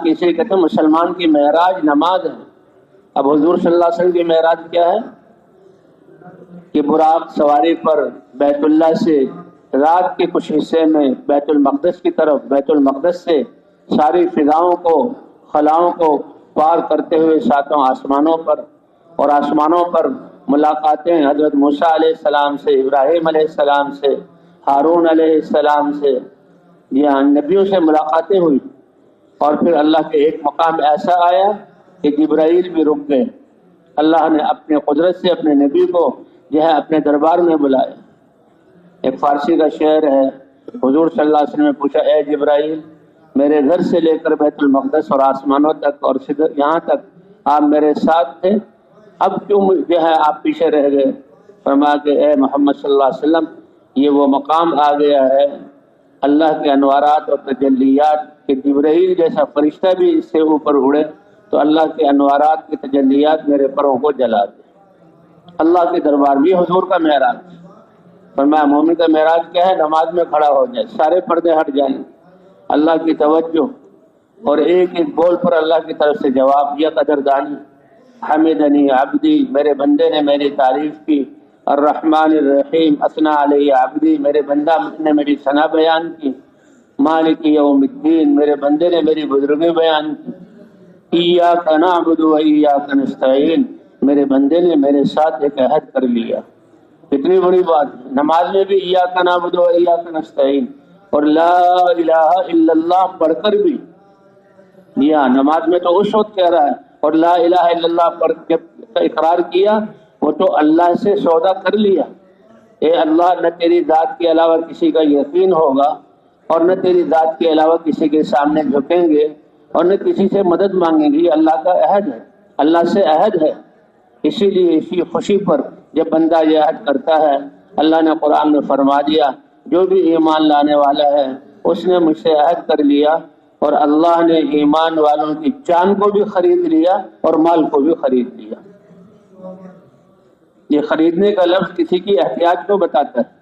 کہ اسے کہتے ہیں مسلمان کی معراج نماز ہے۔ اب حضور صلی اللہ علیہ وسلم کی معراج کیا ہے کہ براق سواری پر بیت اللہ سے رات کے کچھ حصے میں بیت المقدس کی طرف، بیت المقدس سے ساری فضاؤں کو، خلاؤں کو پار کرتے ہوئے ساتوں آسمانوں پر، اور آسمانوں پر ملاقاتیں حضرت موسیٰ علیہ السلام سے، ابراہیم علیہ السلام سے، ہارون علیہ السلام سے، یہاں نبیوں سے ملاقاتیں ہوئی۔ اور پھر اللہ کے ایک مقام ایسا آیا کہ جبرائیل بھی رک گئے، اللہ نے اپنے قدرت سے اپنے نبی کو جو ہے اپنے دربار میں بلایا۔ ایک فارسی کا شعر ہے، حضور صلی اللہ علیہ وسلم نے پوچھا اے جبرائیل، میرے گھر سے لے کر بیت المقدس اور آسمانوں تک اور یہاں تک آپ میرے ساتھ تھے، اب کیوں جو ہے آپ پیچھے رہ گئے؟ فرمایا کہ اے محمد صلی اللہ علیہ وسلم، یہ وہ مقام آ گیا ہے اللہ کے انوارات اور تجلیات کہ جبرائیل جیسا فرشتہ بھی اس سے اوپر اڑے تو اللہ کے انوارات کی تجلیات میرے پروں کو جلا دے۔ اللہ کے دربار بھی حضور کا معراج۔ فرمایا مومن کا معراج کیا ہے؟ نماز میں کھڑا ہو جائے، سارے پردے ہٹ جائیں، اللہ کی توجہ اور ایک ایک بول پر اللہ کی طرف سے جواب، یہ قدردانی، حمدنی عبدی، میرے بندے نے میری تعریف کی، الرحمن الرحیم، اثنا علیہ عبدی، میرے بندہ نے میری ثنا بیان کی، مالک یوم الدین، میرے بندے نے میری بزرگی بیان کی، ایاک نعبد و ایاک نستعین، میرے بندے نے میرے ساتھ ایک عہد کر لیا۔ کتنی بڑی بات ہے، نماز میں بھی ایاک نعبد و ایاک نستعین اور لا الہ الا اللہ پڑھ کر بھی، یا نماز میں تو اس وقت کہہ رہا ہے، اور لا الہ الا اللہ پڑھ کے اقرار کیا، وہ تو اللہ سے سودا کر لیا۔ اے اللہ، نہ تیری ذات کے علاوہ کسی کا یقین ہوگا اور نہ تیری ذات کے علاوہ کسی کے سامنے جھکیں گے اور نہ کسی سے مدد مانگیں گے، یہ اللہ کا عہد ہے، اللہ سے عہد ہے۔ اسی لیے اسی خوشی پر جب بندہ یہ عہد کرتا ہے، اللہ نے قرآن میں فرما دیا جو بھی ایمان لانے والا ہے اس نے مجھ سے عہد کر لیا، اور اللہ نے ایمان والوں کی جان کو بھی خرید لیا اور مال کو بھی خرید لیا۔ یہ خریدنے کا لفظ کسی کی احتیاج کو بتاتا ہے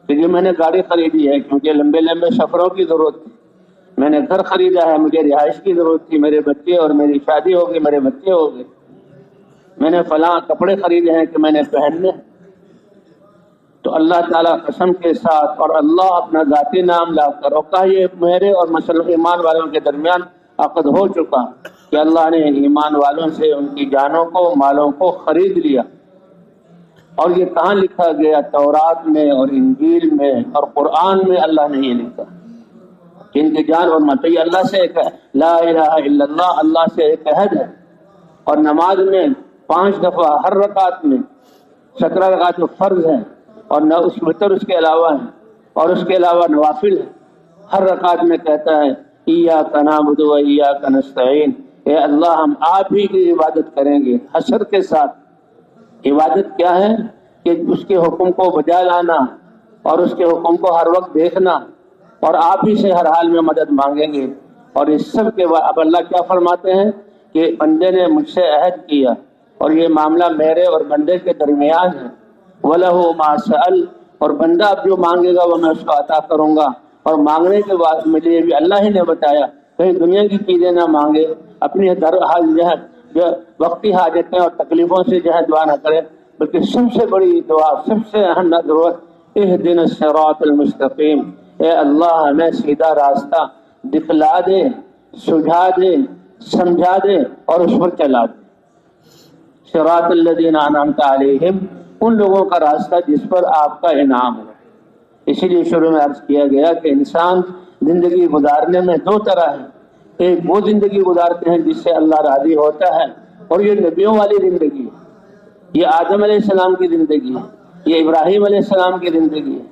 کہ جو میں نے گاڑی خریدی ہے کیونکہ لمبے لمبے سفروں کی ضرورت تھی، میں نے گھر خریدا ہے مجھے رہائش کی ضرورت تھی، میرے بچے اور میری شادی ہو گئی، میرے بچے ہو گئے، میں نے فلاں کپڑے خریدے ہیں کہ میں نے پہننے، تو اللہ تعالیٰ قسم کے ساتھ اور اللہ اپنا ذاتی نام لا کر اور کہا یہ میرے اور مسلمان ایمان والوں کے درمیان عقد ہو چکا کہ اللہ نے ایمان والوں سے ان کی جانوں کو، مالوں کو خرید لیا۔ اور یہ کہاں لکھا گیا؟ تورات میں اور انجیل میں اور قرآن میں اللہ نے یہ لکھا کہ ان کی جان اور مال، تو یہ اللہ سے ایک ہے، لا الہ الا اللہ، اللہ سے ایک عہد ہے۔ اور نماز میں 5 دفعہ ہر رکعت میں 17 رکعت فرض ہیں، اور نہ اس وتر اس کے علاوہ ہے، اور اس کے علاوہ نوافل ہے۔ ہر رکعت میں کہتا ہے ایاک نعبد و ایاک نستعین، اے اللہ ہم آپ ہی کی عبادت کریں گے، حسر کے ساتھ۔ عبادت کیا ہے؟ کہ اس کے حکم کو بجا لانا اور اس کے حکم کو ہر وقت دیکھنا، اور آپ ہی سے ہر حال میں مدد مانگیں گے۔ اور اس سب کے بعد اب اللہ کیا فرماتے ہیں کہ بندے نے مجھ سے عہد کیا اور یہ معاملہ میرے اور بندے کے درمیان ہے، وَلَهُ مَا سَأَلَ، اور بندہ اب جو مانگے گا وہ میں اس کو عطا کروں گا۔ اور مانگنے کے بعد مجھے یہ بھی اللہ ہی نے بتایا کہیں دنیا کی چیزیں نہ مانگے، اپنی جو وقتی حاجتیں اور تکلیفوں سے جو ہے دعا نہ کرے، بلکہ سب سے بڑی دعا، سب سے اہم ضرورت، اہدنا الصراط المستقیم، اے اللہ ہمیں سیدھا راستہ دکھلا دے، سجھا دے، سمجھا دے اور اس پر چلا دے۔ صراط الذین انعمت علیہم، ان لوگوں کا راستہ جس پر آپ کا انعام ہے۔ اسی لیے شروع میں عرض کیا گیا کہ انسان زندگی گزارنے میں 2 طرح ہے، ایک وہ زندگی گزارتے ہیں جس سے اللہ راضی ہوتا ہے، اور یہ نبیوں والی زندگی ہے، یہ آدم علیہ السلام کی زندگی ہے، یہ ابراہیم علیہ السلام کی زندگی ہے،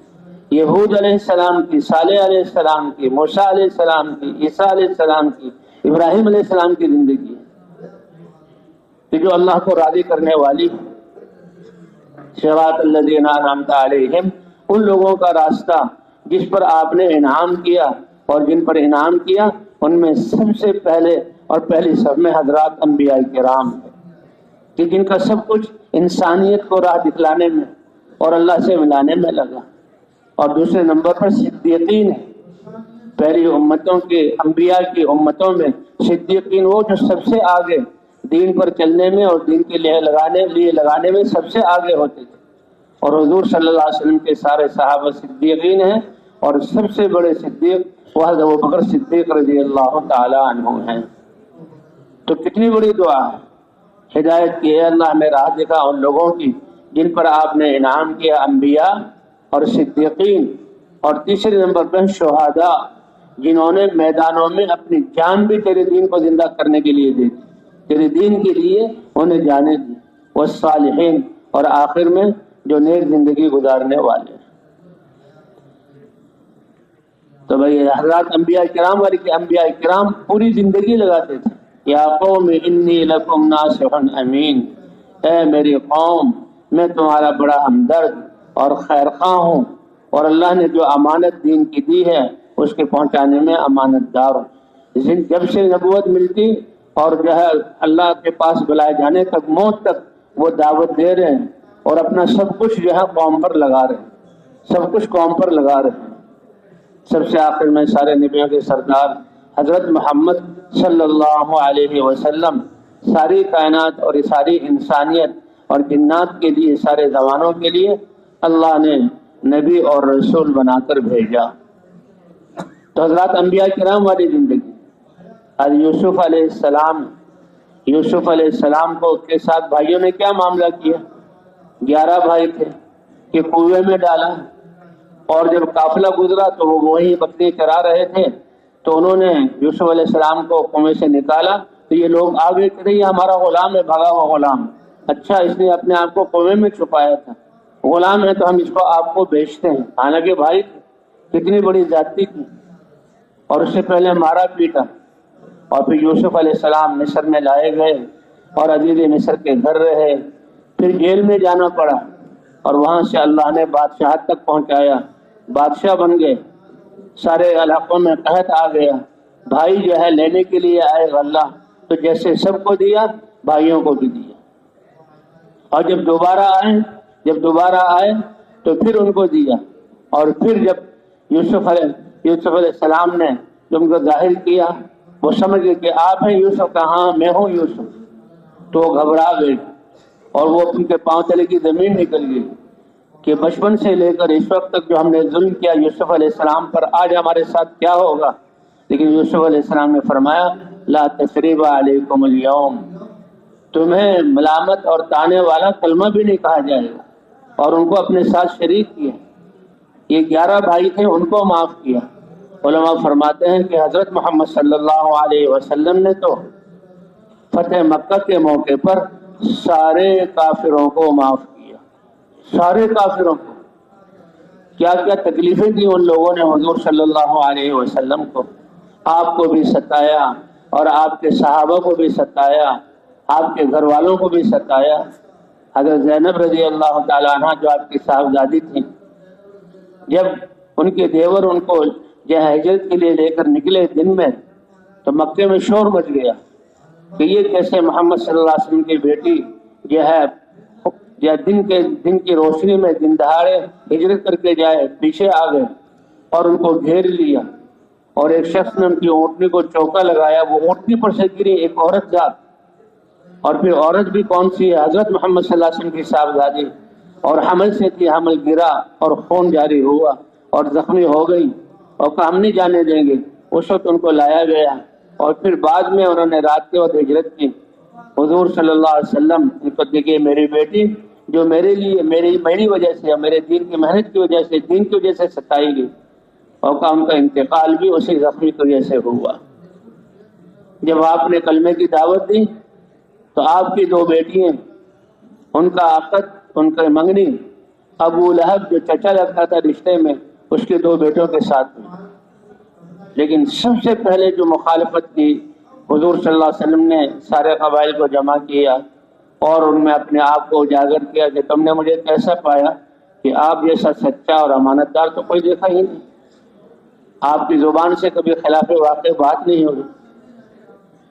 یہ ہود علیہ السلام کی، صالح علیہ السلام کی، موسیٰ علیہ السلام کی، عیسیٰ علیہ السلام کی، ابراہیم علیہ السلام کی زندگی ہے کہ جو اللہ کو راضی کرنے والی ہے۔ صراط الذین انعمت علیہم، ان لوگوں کا راستہ جس پر آپ نے انعام کیا، اور جن پر انعام کیا ان میں سب سے پہلے اور پہلی صف میں حضرات انبیاء کرام ہیں کہ جن کا سب کچھ انسانیت کو راہ دکھلانے میں اور اللہ سے ملانے میں لگا۔ اور دوسرے نمبر پر صدیقین ہیں پہلی امتوں کے انبیاء کی امتوں میں صدیقین وہ جو سب سے آگے دین پر چلنے میں اور دین کے لیے لگانے میں سب سے آگے ہوتے تھے، اور حضور صلی اللہ علیہ وسلم کے سارے صحابہ صدیقین ہیں، اور سب سے بڑے صدیق وہ حضرت ابوبکر صدیق رضی اللہ تعالی عنہ ہیں۔ تو کتنی بڑی دعا ہے ہدایت کی، اے اللہ ہمیں راہ دکھا ان لوگوں کی جن پر آپ نے انعام کیا، انبیاء اور صدیقین، اور تیسرے نمبر پر شہداء جنہوں نے میدانوں میں اپنی جان بھی تیرے دین کو زندہ کرنے کے لیے دے دی، تیرے دین کے لیے انہیں جانے دی، والصالحین، اور آخر میں جو نیک زندگی گزارنے والے ہیں۔ تو بھائی حضرات انبیاء کرام والی کہ انبیاء کرام پوری زندگی لگاتے تھے، یا قوم انی لکم ناصح امین، اے میری قوم میں تمہارا بڑا ہمدرد اور خیر خواہ ہوں، اور اللہ نے جو امانت دین کی دی ہے اس کے پہنچانے میں امانت دار ہوں۔ جب سے نبوت ملتی اور جو ہے اللہ کے پاس بلائے جانے تک، موت تک وہ دعوت دے رہے ہیں اور اپنا سب کچھ جو ہے قوم پر لگا رہے ہیں، سب کچھ قوم پر لگا رہے ہیں۔ سب سے آخر میں سارے نبیوں کے سردار حضرت محمد صلی اللہ علیہ وسلم ساری کائنات اور ساری انسانیت اور جنات کے لیے، سارے زمانوں کے لیے اللہ نے نبی اور رسول بنا کر بھیجا۔ تو حضرات انبیاء کرام والی زندگی، حضرت یوسف علیہ السلام کو کے ساتھ بھائیوں نے کیا معاملہ کیا؟ 11 بھائی تھے کہ کنویں میں ڈالا، اور جب قافلہ گزرا تو وہ وہیں بکری چرا رہے تھے، تو انہوں نے یوسف علیہ السلام کو کنویں سے نکالا، تو یہ لوگ آگے کہ یہ ہمارا غلام ہے، بھگا ہوا غلام، اچھا اس نے اپنے آپ کو کنویں میں چھپایا تھا، غلام ہے تو ہم اس کو آپ کو بیچتے ہیں۔ حالانکہ بھائی کتنی بڑی زیادتی کی، اور اس سے پہلے مارا پیٹا، اور پھر یوسف علیہ السلام مصر میں لائے گئے اور عزیز مصر کے گھر رہے، پھر جیل میں جانا پڑا، اور وہاں سے اللہ نے بادشاہت تک پہنچایا، بادشاہ بن گئے، سارے علاقوں میں قحط آ گیا، بھائی جو ہے لینے کے لیے آئے غلہ، تو جیسے سب کو دیا بھائیوں کو بھی دیا، اور جب دوبارہ آئے تو پھر ان کو دیا، اور پھر جب یوسف علیہ السلام نے جب ان کو ظاہر کیا، وہ سمجھ گئے کہ آپ ہیں یوسف، کا ہاں میں ہوں یوسف، تو وہ گھبرا گئے، اور وہ ان کے پاؤں تلے کی زمین نکل گئی کہ بچپن سے لے کر اس وقت تک جو ہم نے ظلم کیا یوسف علیہ السلام پر، آج ہمارے ساتھ کیا ہوگا؟ لیکن یوسف علیہ السلام نے فرمایا لا تثریب علیکم اليوم، تمہیں ملامت اور طانے والا کلمہ بھی نہیں کہا جائے گا، اور ان کو اپنے ساتھ شریک کیا۔ یہ 11 بھائی تھے، ان کو معاف کیا۔ علماء فرماتے ہیں کہ حضرت محمد صلی اللہ علیہ وسلم نے تو فتح مکہ کے موقع پر سارے کافروں کو معاف کیا، سارے کافروں کو۔ کیا کیا تکلیفیں دی ان لوگوں نے حضور صلی اللہ علیہ وسلم کو، آپ کو بھی ستایا اور آپ کے صحابہ کو بھی ستایا، آپ کے گھر والوں کو بھی ستایا۔ حضرت زینب رضی اللہ تعالیٰ عنہ جو آپ کی صاحبزادی تھیں، جب ان کے دیور ان کو ہجرت کے لیے لے کر نکلے دن میں، تو مکے میں شور مچ گیا کہ یہ کیسے محمد صلی اللہ علیہ وسلم کی بیٹی جو ہے دن کی روشنی میں دن دہاڑے ہجرت کر کے جائے۔ پیچھے آ گئے اور ان کو گھیر لیا، اور ایک شخص نے ان کی اونٹنی کو چوکا لگایا، وہ اونٹنی پر سے گری ایک عورت ذات، اور پھر عورت بھی کون سی ہے؟ حضرت محمد صلی اللہ علیہ وسلم کی صاحبزادی، اور حمل سے تھی، حمل گرا اور خون جاری ہوا اور زخمی ہو گئی، اور کہا ہم نہیں جانے دیں گے۔ اس وقت ان کو لایا گیا، اور پھر بعد میں انہوں نے رات کے وقت ہجرت کی۔ حضور صلی اللہ علیہ وسلم ان کو دیکھیے، میری بیٹی جو میرے لیے میری وجہ سے، میرے دین کی محنت کی وجہ سے، دین کی وجہ سے ستائی گئی، اور کہا ان کا انتقال بھی اسی زخمی کی وجہ سے ہوا۔ جب آپ نے کلمے کی دعوت دی تو آپ کی 2 بیٹیاں، ان کا عقد، ان کا منگنی ابو لہب جو چچا لگتا تھا رشتے میں، اس کے 2 بیٹوں کے ساتھ میں۔ لیکن سب سے پہلے جو مخالفت کی، حضور صلی اللہ علیہ وسلم نے سارے قبائل کو جمع کیا اور ان میں اپنے آپ کو اجاگر کیا کہ تم نے مجھے کیسا پایا کہ آپ جیسا سچا اور امانت دار تو کوئی دیکھا ہی نہیں، آپ کی زبان سے کبھی خلاف واقع بات نہیں ہوئی۔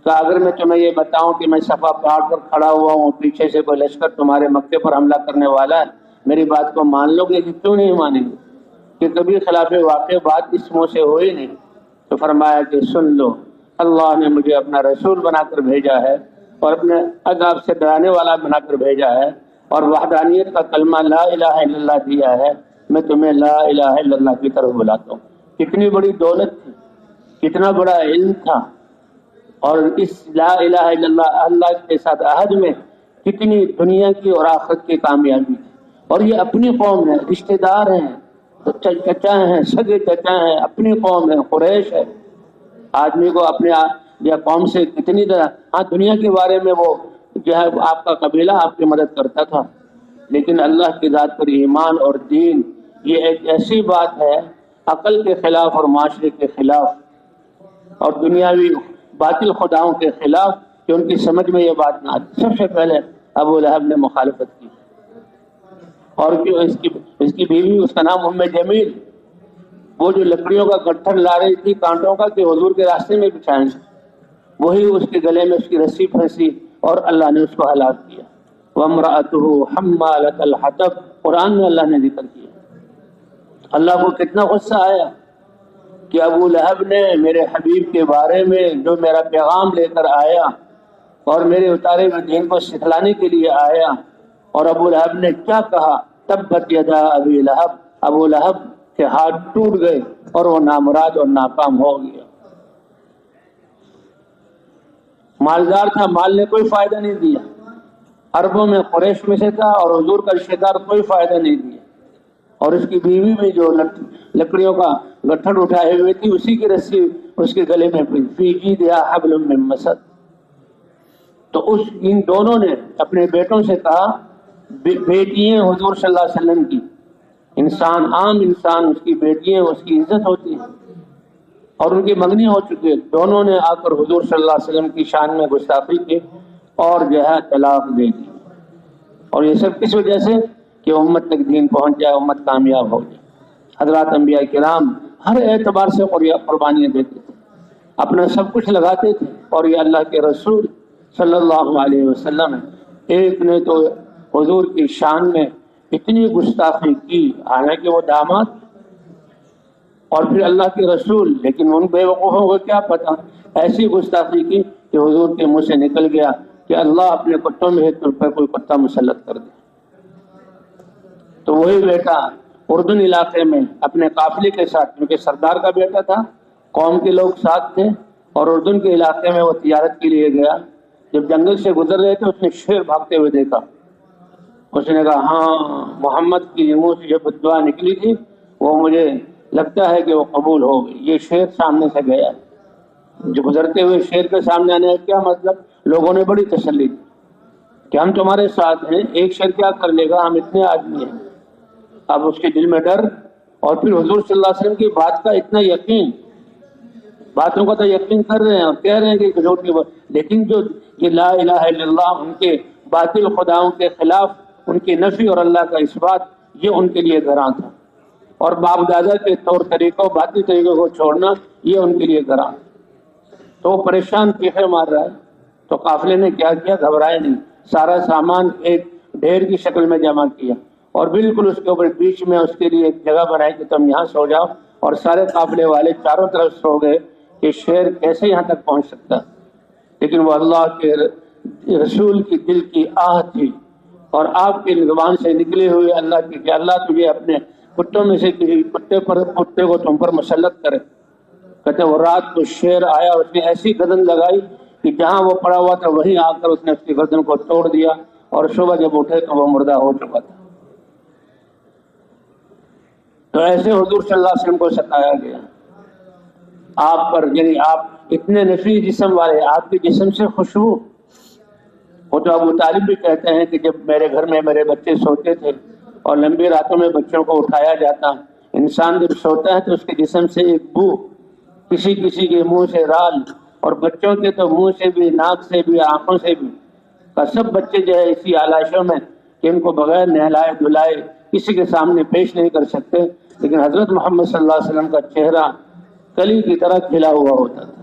کہ اگر میں تمہیں یہ بتاؤں کہ میں صفا پہاڑ پر کھڑا ہوا ہوں، پیچھے سے کوئی لشکر تمہارے مکے پر حملہ کرنے والا ہے، میری بات کو مان لو گے کہ کیوں نہیں مانیں گے؟ کہ کبھی خلاف واقع بات اس منہ سے ہوئی نہیں۔ تو فرمایا کہ سن لو، اللہ نے مجھے اپنا رسول بنا کر بھیجا ہے اور اپنے عذاب سے ڈرانے والا بنا کر بھیجا ہے اور وحدانیت کا کلمہ لا الہ الا اللہ دیا ہے، میں تمہیں لا الہ الا اللہ کی طرف بلاتا ہوں۔ کتنی بڑی دولت تھی، کتنا بڑا علم تھا، اور اس لا الہ الا اللہ اللہ کے ساتھ عہد میں کتنی دنیا کی اور آخرت کی کامیابی ہے۔ اور یہ اپنی قوم ہے، رشتہ دار ہیں، چچا ہیں، سگے چچا ہیں، اپنی قوم ہے، قریش ہے۔ آدمی کو اپنے یا قوم سے کتنی طرح، ہاں دنیا کے بارے میں وہ جو ہے آپ کا قبیلہ آپ کی مدد کرتا تھا، لیکن اللہ کی ذات پر ایمان اور دین یہ ایک ایسی بات ہے عقل کے خلاف اور معاشرے کے خلاف اور دنیاوی باطل خداؤں کے خلاف کہ ان کی سمجھ میں یہ بات نہ آتی۔ سب سے پہلے ابو لہب نے مخالفت کی، اور کیوں اس کی بیوی، اس کا نام ام جمیل، وہ جو لکڑیوں کا گٹھر لا رہی تھی کانٹوں کا کہ حضور کے راستے میں بچھائیں، وہی اس کے گلے میں اس کی رسی پھنسی اور اللہ نے اس کو ہلاک کیا۔ وَامْرَأَتُهُ حَمَّالَةَ الْحَطَبِ، قرآن میں اللہ نے ذکر کیا۔ اللہ کو کتنا غصہ آیا کہ ابو لہب نے میرے حبیب کے بارے میں جو میرا پیغام لے کر آیا اور میرے اتارے ہوئے دین کو سکھلانے کے لیے آیا، اور ابو لہب نے کیا کہا، تبت یدا ابی لہب، ابو لہب کے ہاتھ ٹوٹ گئے اور وہ نامراد اور ناکام ہو گیا۔ مالدار تھا، مال نے کوئی فائدہ نہیں دیا، عربوں میں قریش میں سے تھا اور حضور کا رشتہ دار، کوئی فائدہ نہیں دیا، اور اس کی بیوی بھی جو لکڑیوں کا گٹھڑ اٹھائے ہوئے تھی اسی کی رسی اس کے گلے میں فی جیدہا حبل من مسد۔ تو ان دونوں نے اپنے بیٹوں سے کہا، بیٹیاں حضور صلی اللہ علیہ وسلم کی، انسان عام انسان اس کی بیٹیاں اس کی عزت ہوتی ہے، اور ان کی منگنی ہو چکی ہے، دونوں نے آ کر حضور صلی اللہ علیہ وسلم کی شان میں گستاخی کی اور جو ہے طلاق دے دی۔ اور یہ سب کس وجہ سے کہ امت تک دین پہنچ جائے، امت کامیاب ہو جائے۔ حضرات انبیاء کرام ہر اعتبار سے قربانیاں دیتے تھے، اپنا سب کچھ لگاتے تھے، اور یہ اللہ کے رسول صلی اللہ علیہ وسلم ایک نے تو حضور کی شان میں اتنی گستاخی کی، حالانکہ وہ داماد اور پھر اللہ کے رسول، لیکن ان بے وقوفوں کو کیا پتہ، ایسی گستاخی کی کہ حضور کے منہ سے نکل گیا کہ اللہ اپنے کتوں میں تم پر کوئی کتا مسلط کر دے۔ تو وہی بیٹا اردن علاقے میں اپنے قافلے کے ساتھ، کیونکہ سردار کا بیٹا تھا، قوم کے لوگ ساتھ تھے، اور اردن کے علاقے میں وہ تجارت کے لیے گیا۔ جب جنگل سے گزر رہے تھے اس نے شیر بھاگتے ہوئے دیکھا، اس نے کہا ہاں محمد کی منہ سے جو بددعا نکلی تھی وہ مجھے لگتا ہے کہ وہ قبول ہو گئی۔ یہ شیر سامنے سے گیا، جو گزرتے ہوئے شیر کے سامنے آنے کا کیا مطلب، لوگوں نے بڑی تسلی دی کہ ہم تمہارے ساتھ ہیں، ایک شیر کیا کر لے گا، ہم اتنے آدمی ہیں۔ اب اس کے دل میں ڈر، اور پھر حضور صلی اللہ علیہ وسلم کی بات کا اتنا یقین، باتوں کا تو یقین کر رہے ہیں اور کہہ رہے ہیں کہ جھوٹ کی بات، لیکن جو یہ لا الہ الا اللہ ان کے باطل خداؤں کے خلاف ان کی نفی اور اللہ کا اثبات، یہ ان کے لیے گراں تھا، اور باپ دادا کے طور طریقوں باطل طریقوں کو چھوڑنا یہ ان کے لیے گراں۔ تو وہ پریشان چیخے مار رہا ہے، تو قافلے نے کیا کیا، گھبرائے نہیں، سارا سامان ایک ڈھیر کی شکل میں جمع کیا، اور بالکل اس کے اوپر بیچ میں اس کے لیے ایک جگہ بنائی کہ تم یہاں سو جاؤ، اور سارے قافلے والے چاروں طرف سو گئے کہ شیر کیسے یہاں تک پہنچ سکتا۔ لیکن وہ اللہ کے رسول کی دل کی آہ تھی، اور آپ کی زبان سے نکلے ہوئے اللہ کی کہ اللہ تجھے اپنے کتوں میں سے کسی کتے کو تم پر مسلط کرے۔ کہتے وہ رات کو شیر آیا، اس نے ایسی گردن لگائی کہ جہاں وہ پڑا ہوا تھا وہیں آ کر اس نے اس کی گردن کو توڑ دیا، اور صبح جب اٹھے تو وہ مردہ ہو چکا تھا۔ تو ایسے حضور صلی اللہ علیہ وسلم کو ستایا گیا، آپ پر، یعنی آپ اتنے نفی جسم والے، آپ کے جسم سے خوشبو۔ وہ تو ابو طالب بھی کہتے ہیں کہ جب میرے گھر میں میرے بچے سوتے تھے اور لمبی راتوں میں بچوں کو اٹھایا جاتا، انسان جب سوتا ہے تو اس کے جسم سے ایک بو، کسی کسی کے منہ سے رال، اور بچوں کے تو منہ سے بھی، ناک سے بھی، آنکھوں سے بھی، سب بچے جو ہے اسی آلائشوں میں کہ ان کو بغیر نہلائے دھلائے کسی کے سامنے پیش نہیں کر سکتے۔ لیکن حضرت محمد صلی اللہ علیہ وسلم کا چہرہ کلی کی طرح کھلا ہوا ہوتا تھا،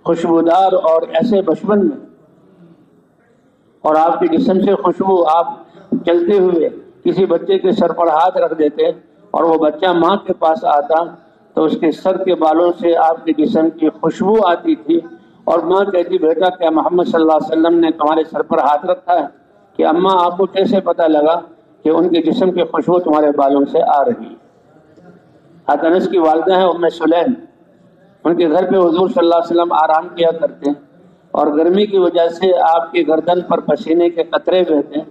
خوشبودار اور ایسے بچپن میں، اور آپ کے جسم سے خوشبو، آپ چلتے ہوئے کسی بچے کے سر پر ہاتھ رکھ دیتے اور وہ بچہ ماں کے پاس آتا تو اس کے سر کے بالوں سے آپ کے جسم کی خوشبو آتی تھی، اور ماں کہتی بیٹا کیا محمد صلی اللہ علیہ وسلم نے تمہارے سر پر ہاتھ رکھا ہے؟ کہ اماں آپ کو کیسے پتہ لگا کہ ان کے جسم کی خوشبو تمہارے بالوں سے آ رہی ہے؟ حضرت انس کی والدہ ہیں ام سلیم، ان کے گھر پہ حضور صلی اللہ علیہ وسلم آرام کیا کرتے ہیں، اور گرمی کی وجہ سے آپ کی گردن پر پسینے کے قطرے بہتے ہیں،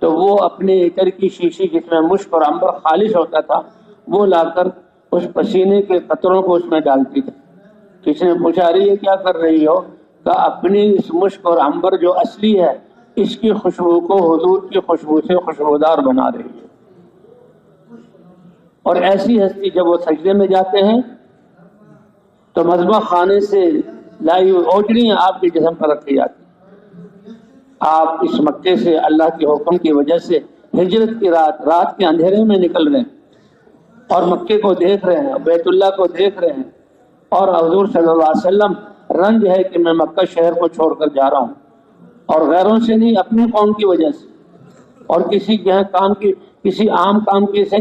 تو وہ اپنے عطر کی شیشی جس میں مشک اور عنبر خالص ہوتا تھا وہ لا کر اس پسینے کے قطروں کو اس میں ڈالتی تھی۔ کسی نے پوچھا ارے یہ کیا کر رہی ہو؟ کہ اپنی اس مشک اور عنبر جو اصلی ہے اس کی خوشبو کو حضور کی خوشبو سے خوشبودار بنا رہی ہے۔ اور ایسی ہستی جب وہ سجدے میں جاتے ہیں تو مذبح خانے سے لائی ہوئی اوجڑیاں آپ کے جسم پر رکھی جاتی ہیں۔ آپ اس مکے سے اللہ کے حکم کی وجہ سے ہجرت کی رات کے اندھیرے میں نکل رہے ہیں اور مکے کو دیکھ رہے ہیں، بیت اللہ کو دیکھ رہے ہیں، اور حضور صلی اللہ علیہ وسلم رنج ہے کہ میں مکہ شہر کو چھوڑ کر جا رہا ہوں، اور غیروں سے نہیں، اپنی قوم کی وجہ سے، اور کسی عام کام کی سے